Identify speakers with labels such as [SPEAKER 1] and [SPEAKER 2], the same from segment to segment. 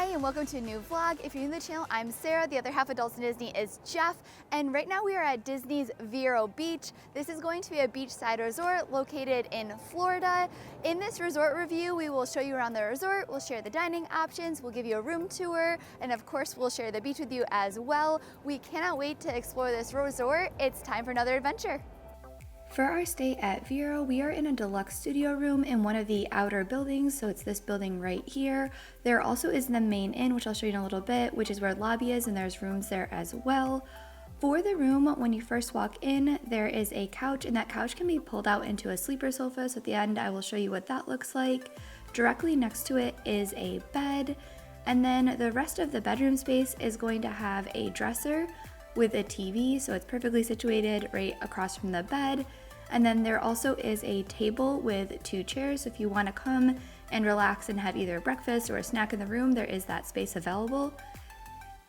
[SPEAKER 1] Hi and welcome to a new vlog. If you're new to the channel, I'm Sarah. The other half of Adults in Disney is Jeff. And right now we are at Disney's Vero Beach. This is going to be a beachside resort located in Florida. In this resort review, we will show you around the resort, we'll share the dining options, we'll give you a room tour, and of course we'll share the beach with you as well. We cannot wait to explore this resort. It's time for another adventure. For our stay at Vero, we are in a deluxe studio room in one of the outer buildings, so it's this building right here. There also is the main inn, which I'll show you in a little bit, which is where the lobby is, and there's rooms there as well. For the room, when you first walk in, there is a couch, and that couch can be pulled out into a sleeper sofa, so at the end I will show you what that looks like. Directly next to it is a bed, and then the rest of the bedroom space is going to have a dresser with a TV, so it's perfectly situated right across from the bed. And then there also is a table with 2 chairs, so if you want to come and relax and have either breakfast or a snack in the room, there is that space available.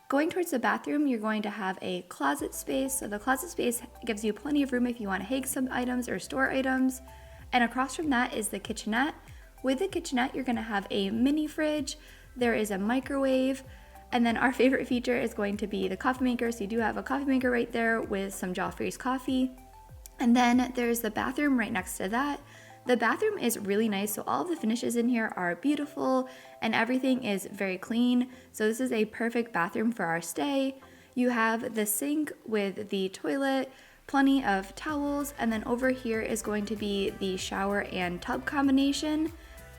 [SPEAKER 1] Going towards the bathroom, you're going to have a closet space, so the closet space gives you plenty of room if you want to hang some items or store items. And across from that is the kitchenette. With the kitchenette, you're going to have a mini fridge, there is a microwave, and then our favorite feature is going to be the coffee maker, so you do have a coffee maker right there with some Joffrey's coffee. And then there's the bathroom right next to that. The bathroom is really nice, so all of the finishes in here are beautiful and everything is very clean. So this is a perfect bathroom for our stay. You have the sink with the toilet, plenty of towels, and then over here is going to be the shower and tub combination.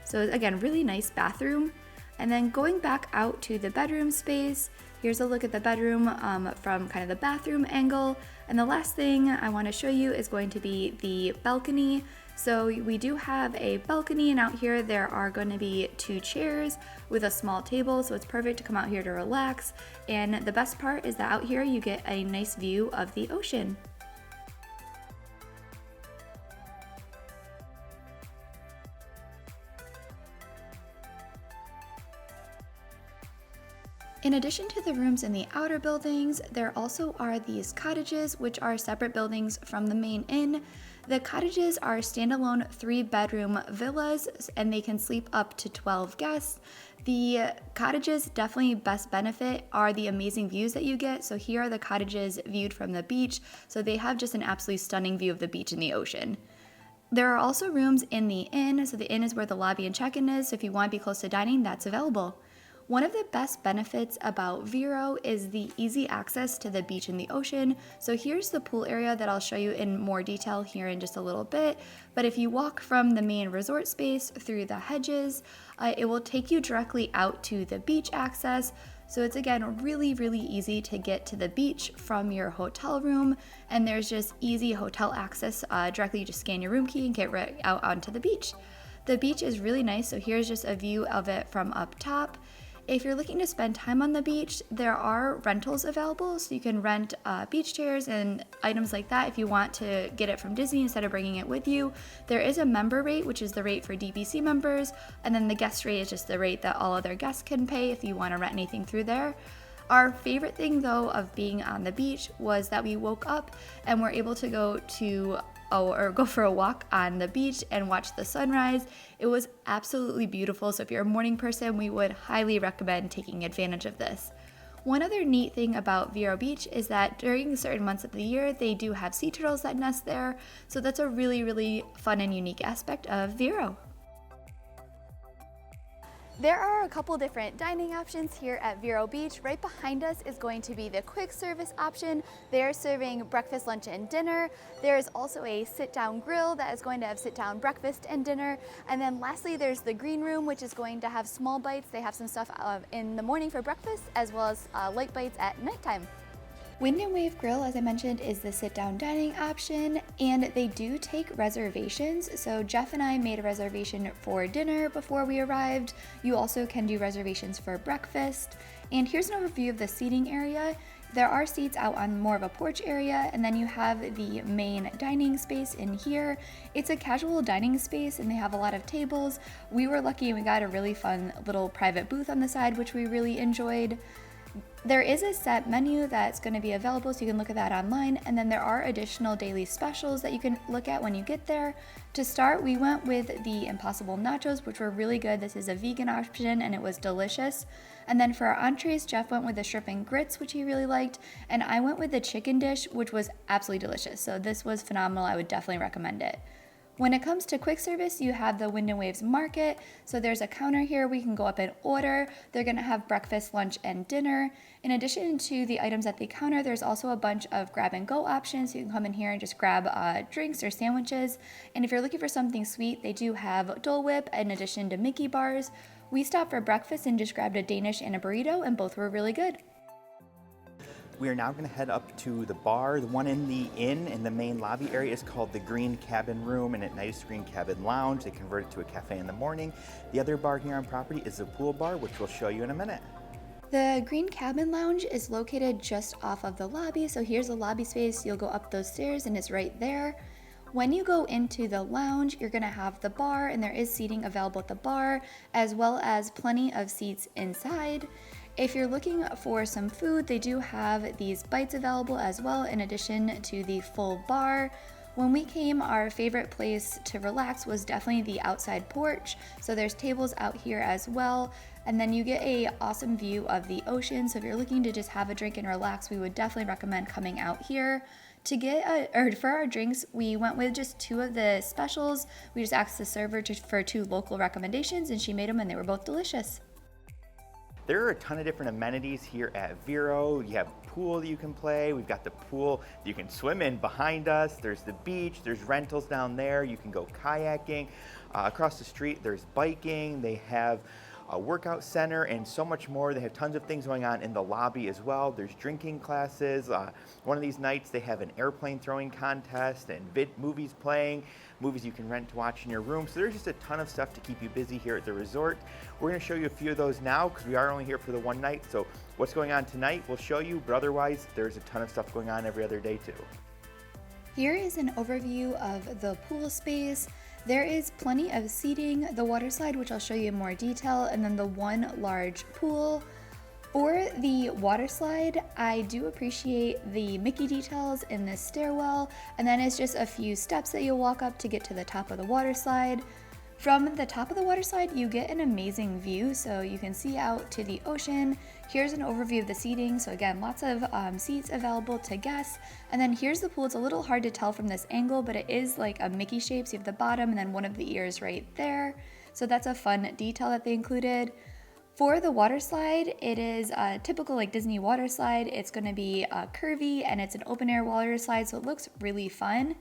[SPEAKER 1] So again, really nice bathroom. And then going back out to the bedroom space, here's a look at the bedroom from kind of the bathroom angle. And the last thing I want to show you is going to be the balcony. So we do have a balcony, and out here there are going to be 2 chairs with a small table, so it's perfect to come out here to relax. And the best part is that out here you get a nice view of the ocean. In addition to the rooms in the outer buildings, there also are these cottages, which are separate buildings from the main inn. The cottages are standalone 3-bedroom villas, and they can sleep up to 12 guests. The cottages' definitely best benefit are the amazing views that you get. So here are the cottages viewed from the beach. So they have just an absolutely stunning view of the beach and the ocean. There are also rooms in the inn. So the inn is where the lobby and check-in is. So if you want to be close to dining, that's available. One of the best benefits about Vero is the easy access to the beach and the ocean. So here's the pool area that I'll show you in more detail here in just a little bit. But if you walk from the main resort space through the hedges, it will take you directly out to the beach access. So it's again really easy to get to the beach from your hotel room, and there's just easy hotel access. Directly you just scan your room key and get right out onto the beach. The beach is really nice, so here's just a view of it from up top. If you're looking to spend time on the beach, there are rentals available, so you can rent beach chairs and items like that if you want to get it from Disney instead of bringing it with you. There is a member rate, which is the rate for DVC members, and then the guest rate is just the rate that all other guests can pay if you want to rent anything through there. Our favorite thing though of being on the beach was that we woke up and were able to go for a walk on the beach and watch the sunrise. It was absolutely beautiful, so if you're a morning person, we would highly recommend taking advantage of this. One other neat thing about Vero Beach is that during certain months of the year, they do have sea turtles that nest there, so that's a really fun and unique aspect of Vero. There are a couple different dining options here at Vero Beach. Right behind us is going to be the quick service option. They're serving breakfast, lunch, and dinner. There is also a sit-down grill that is going to have sit-down breakfast and dinner. And then lastly, there's the green room, which is going to have small bites. They have some stuff in the morning for breakfast, as well as light bites at nighttime. Wind and Wave Grill, as I mentioned, is the sit-down dining option, and they do take reservations. So Jeff and I made a reservation for dinner before we arrived. You also can do reservations for breakfast. And here's an overview of the seating area. There are seats out on more of a porch area, and then you have the main dining space in here. It's a casual dining space, and they have a lot of tables. We were lucky and we got a really fun little private booth on the side, which we really enjoyed. There is a set menu that's going to be available, so you can look at that online, and then there are additional daily specials that you can look at when you get there. To start, we went with the Impossible Nachos, which were really good. This is a vegan option and it was delicious. And then for our entrees, Jeff went with the shrimp and grits, which he really liked, and I went with the chicken dish, which was absolutely delicious. So this was phenomenal. I would definitely recommend it. When it comes to quick service, you have the Wind and Waves Market. So there's a counter here. We can go up and order. They're going to have breakfast, lunch, and dinner. In addition to the items at the counter, there's also a bunch of grab and go options. You can come in here and just grab drinks or sandwiches. And if you're looking for something sweet, they do have Dole Whip in addition to Mickey bars. We stopped for breakfast and just grabbed a Danish and a burrito, and both were really good.
[SPEAKER 2] We are now going to head up to the bar. The one in the inn in the main lobby area is called the Green Cabin Room, and at night it's Green Cabin Lounge. They convert it to a cafe in the morning. The other bar here on property is the pool bar, which we'll show you in a minute.
[SPEAKER 1] The Green Cabin Lounge is located just off of the lobby. So here's the lobby space. You'll go up those stairs and it's right there. When you go into the lounge, you're going to have the bar, and there is seating available at the bar, as well as plenty of seats inside. If you're looking for some food, they do have these bites available as well, in addition to the full bar. When we came, our favorite place to relax was definitely the outside porch. So there's tables out here as well. And then you get a awesome view of the ocean. So if you're looking to just have a drink and relax, we would definitely recommend coming out here. For our drinks, we went with just 2 of the specials. We just asked the server for 2 local recommendations, and she made them, and they were both delicious.
[SPEAKER 2] There are a ton of different amenities here at Vero. You have a pool that you can play. We've got the pool that you can swim in behind us. There's the beach. There's rentals down there. You can go kayaking. Across the street, there's biking. They have a workout center and so much more. They have tons of things going on in the lobby as well. There's drinking classes. One of these nights they have an airplane throwing contest and movies playing, movies you can rent to watch in your room. So there's just a ton of stuff to keep you busy here at the resort. We're going to show you a few of those now because we are only here for the one night. So what's going on tonight, we'll show you, but otherwise there's a ton of stuff going on every other day too.
[SPEAKER 1] Here is an overview of the pool space. There is plenty of seating, the water slide, which I'll show you in more detail, and then the one large pool. For the water slide, I do appreciate the Mickey details in this stairwell, and then it's just a few steps that you'll walk up to get to the top of the water slide. From the top of the water slide, you get an amazing view, so you can see out to the ocean. Here's an overview of the seating. So again, lots of seats available to guests. And then here's the pool. It's a little hard to tell from this angle, but it is like a Mickey shape. So you have the bottom and then one of the ears right there. So that's a fun detail that they included. For the water slide, it is a typical like Disney water slide. It's going to be curvy and it's an open air water slide, so it looks really fun.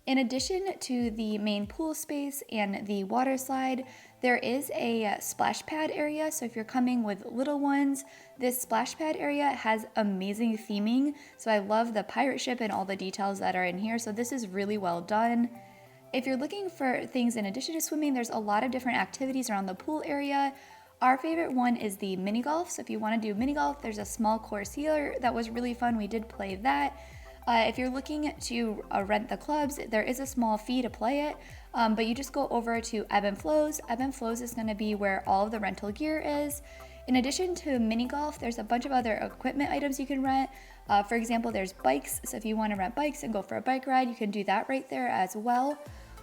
[SPEAKER 1] In addition to the main pool space and the water slide, there is a splash pad area. So if you're coming with little ones, this splash pad area has amazing theming. So I love the pirate ship and all the details that are in here. So this is really well done. If you're looking for things in addition to swimming, there's a lot of different activities around the pool area. Our favorite one is the mini golf. So if you want to do mini golf, there's a small course here that was really fun. We did play that. If you're looking to rent the clubs, there is a small fee to play it, but you just go over to Ebb and Flows. Ebb and Flows is going to be where all of the rental gear is. In addition to mini golf, there's a bunch of other equipment items you can rent. For example, there's bikes. So if you want to rent bikes and go for a bike ride, you can do that right there as well.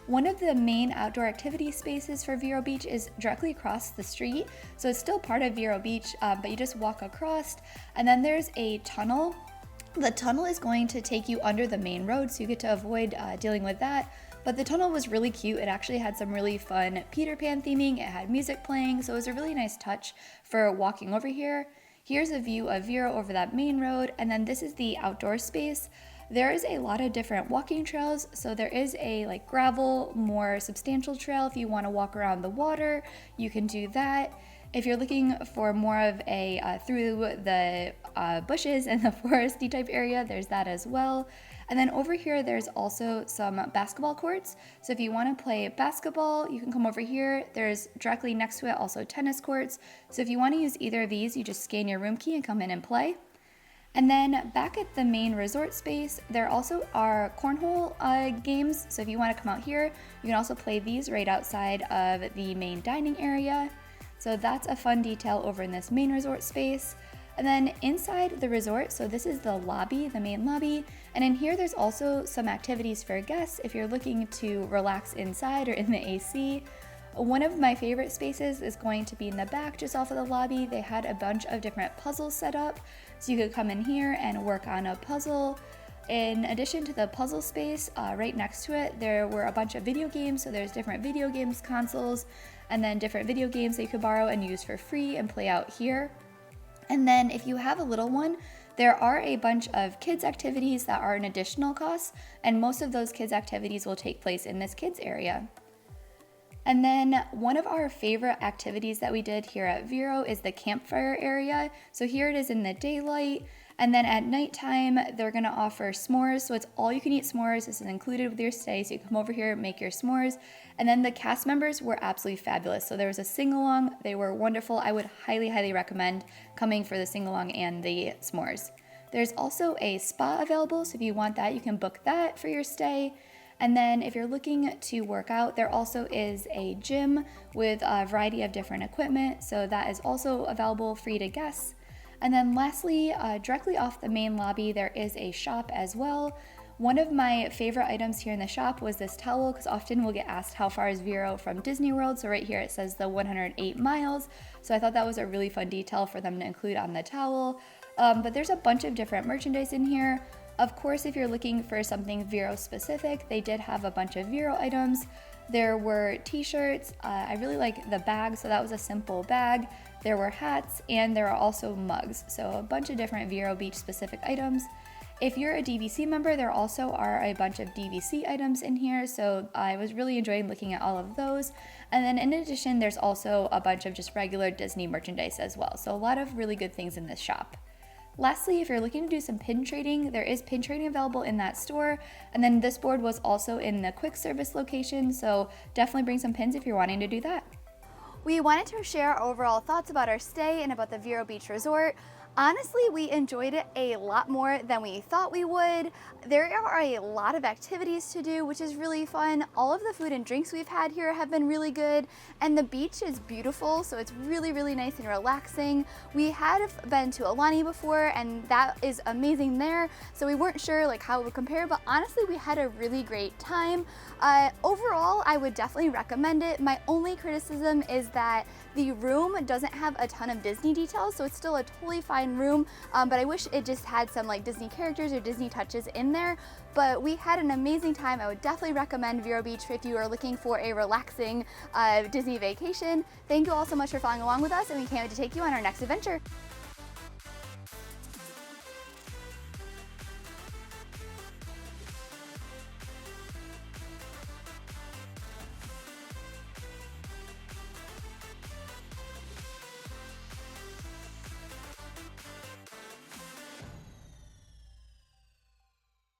[SPEAKER 1] One of the main outdoor activity spaces for Vero Beach is directly across the street. So it's still part of Vero Beach, but you just walk across. And then there's a tunnel. The tunnel is going to take you under the main road, so you get to avoid dealing with that. But the tunnel was really cute. It actually had some really fun Peter Pan theming. It had music playing, so it was a really nice touch for walking over here. Here's a view of Vero over that main road, and then this is the outdoor space. There is a lot of different walking trails. So there is a like gravel, more substantial trail. If you want to walk around the water, you can do that. If you're looking for more of a through the bushes and the foresty type area, there's that as well. And then over here, there's also some basketball courts. So if you want to play basketball, you can come over here. There's directly next to it also tennis courts. So if you want to use either of these, you just scan your room key and come in and play. And then back at the main resort space, there also are cornhole games. So if you want to come out here, you can also play these right outside of the main dining area. So that's a fun detail over in this main resort space. And then inside the resort, so this is the lobby, the main lobby, and in here there's also some activities for guests if you're looking to relax inside or in the AC. One of my favorite spaces is going to be in the back just off of the lobby. They had a bunch of different puzzles set up, so you could come in here and work on a puzzle. In addition to the puzzle space, right next to it, there were a bunch of video games, so there's different video games consoles, and then different video games that you could borrow and use for free and play out here. And then if you have a little one, there are a bunch of kids activities that are an additional cost, and most of those kids activities will take place in this kids area. And then one of our favorite activities that we did here at Vero is the campfire area. So here it is in the daylight, and then at nighttime they're gonna offer s'mores. So it's all you can eat s'mores. This is included with your stay. So you come over here, make your s'mores. And then the cast members were absolutely fabulous. So there was a sing-along, they were wonderful. I would highly recommend coming for the sing-along and the s'mores. There's also a spa available, so if you want that, you can book that for your stay. And then if you're looking to work out, there also is a gym with a variety of different equipment, so that is also available free to guests. And then lastly, directly off the main lobby, there is a shop as well. One of my favorite items here in the shop was this towel, because often we'll get asked how far is Vero from Disney World. So right here it says the 108 miles. So I thought that was a really fun detail for them to include on the towel. But there's a bunch of different merchandise in here. Of course, if you're looking for something Vero specific, they did have a bunch of Vero items. There were t-shirts. I really like the bag, so that was a simple bag. There were hats, and there are also mugs. So a bunch of different Vero Beach specific items. If you're a DVC member, there also are a bunch of DVC items in here, so I was really enjoying looking at all of those. And then in addition, there's also a bunch of just regular Disney merchandise as well. So a lot of really good things in this shop. Lastly, if you're looking to do some pin trading, there is pin trading available in that store. And then this board was also in the quick service location, so definitely bring some pins if you're wanting to do that. We wanted to share our overall thoughts about our stay and about the Vero Beach Resort. Honestly, we enjoyed it a lot more than we thought we would. There are a lot of activities to do, which is really fun. All of the food and drinks we've had here have been really good, and the beach is beautiful, so it's really nice and relaxing. We had been to Alani before, and that is amazing there, so we weren't sure like how it would compare, but honestly, we had a really great time. Overall, I would definitely recommend it. My only criticism is that the room doesn't have a ton of Disney details, so it's still a totally fine room, but I wish it just had some like Disney characters or Disney touches in there. But we had an amazing time. I would definitely recommend Vero Beach if you are looking for a relaxing Disney vacation. Thank you all so much for following along with us, and we can't wait to take you on our next adventure.